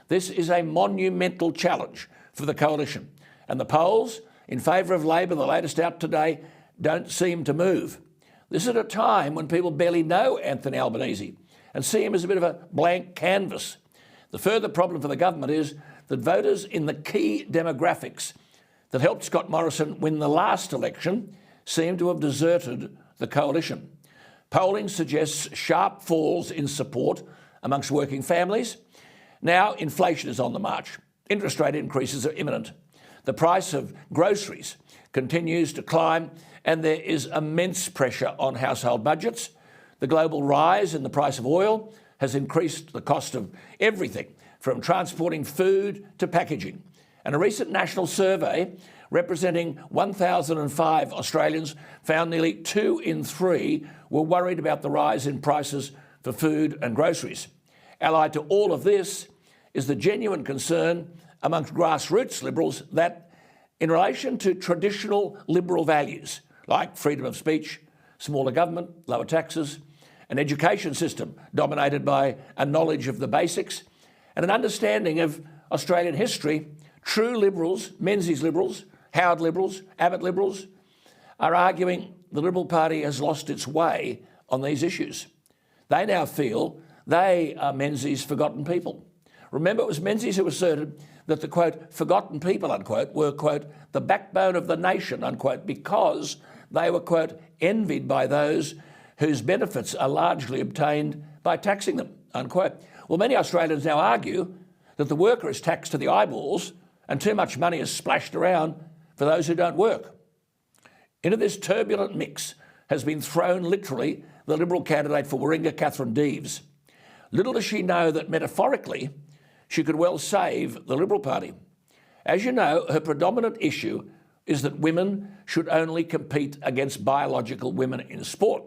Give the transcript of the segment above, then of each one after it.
This is a monumental challenge for the coalition, and the polls in favour of Labor, the latest out today, don't seem to move. This is at a time when people barely know Anthony Albanese and see him as a bit of a blank canvas. The further problem for the government is that voters in the key demographics that helped Scott Morrison win the last election seem to have deserted the coalition. Polling suggests sharp falls in support amongst working families. Now inflation is on the march. Interest rate increases are imminent. The price of groceries continues to climb, and there is immense pressure on household budgets. The global rise in the price of oil has increased the cost of everything from transporting food to packaging. And a recent national survey representing 1,005 Australians found nearly 2 in 3 were worried about the rise in prices for food and groceries. Allied to all of this is the genuine concern amongst grassroots Liberals that in relation to traditional Liberal values like freedom of speech, smaller government, lower taxes, an education system dominated by a knowledge of the basics and an understanding of Australian history, true Liberals, Menzies Liberals, Howard Liberals, Abbott Liberals, are arguing the Liberal Party has lost its way on these issues. They now feel they are Menzies' forgotten people. Remember, it was Menzies who asserted that the, quote, forgotten people, unquote, were, quote, the backbone of the nation, unquote, because they were, quote, envied by those whose benefits are largely obtained by taxing them, unquote. Well, many Australians now argue that the worker is taxed to the eyeballs and too much money is splashed around for those who don't work. Into this turbulent mix has been thrown literally the Liberal candidate for Warringah, Catherine Deves. Little does she know that metaphorically she could well save the Liberal Party. As you know, her predominant issue is that women should only compete against biological women in sport.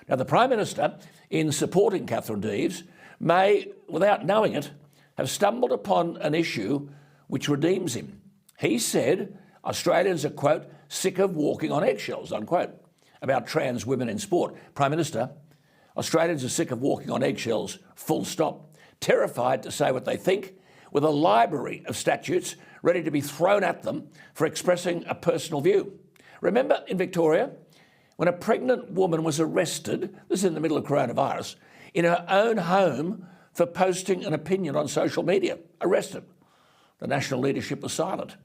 Now, the Prime Minister, in supporting Catherine Deves, may, without knowing it, have stumbled upon an issue which redeems him. He said Australians are, quote, sick of walking on eggshells, unquote, about trans women in sport. Prime Minister, Australians are sick of walking on eggshells, full stop, terrified to say what they think, with a library of statutes ready to be thrown at them for expressing a personal view. Remember in Victoria, when a pregnant woman was arrested, this is in the middle of coronavirus, in her own home for posting an opinion on social media, arrested. The national leadership was silent.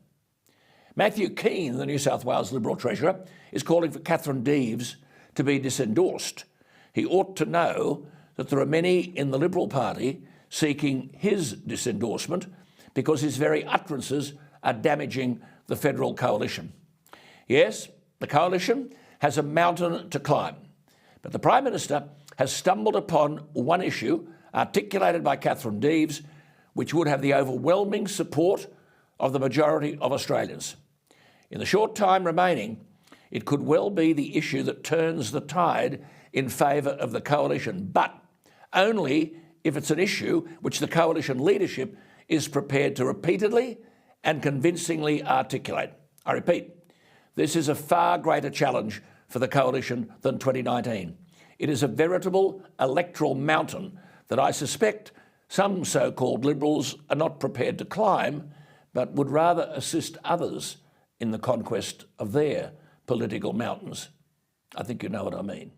Matthew Keane, the New South Wales Liberal Treasurer, is calling for Catherine Deves to be disendorsed. He ought to know that there are many in the Liberal Party seeking his disendorsement because his very utterances are damaging the federal coalition. Yes, the coalition has a mountain to climb, but the Prime Minister has stumbled upon one issue articulated by Catherine Deves which would have the overwhelming support of the majority of Australians. In the short time remaining, it could well be the issue that turns the tide in favour of the coalition, but only if it's an issue which the coalition leadership is prepared to repeatedly and convincingly articulate. I repeat, this is a far greater challenge for the coalition than 2019. It is a veritable electoral mountain that I suspect some so-called Liberals are not prepared to climb, but would rather assist others in the conquest of their political mountains. I think you know what I mean.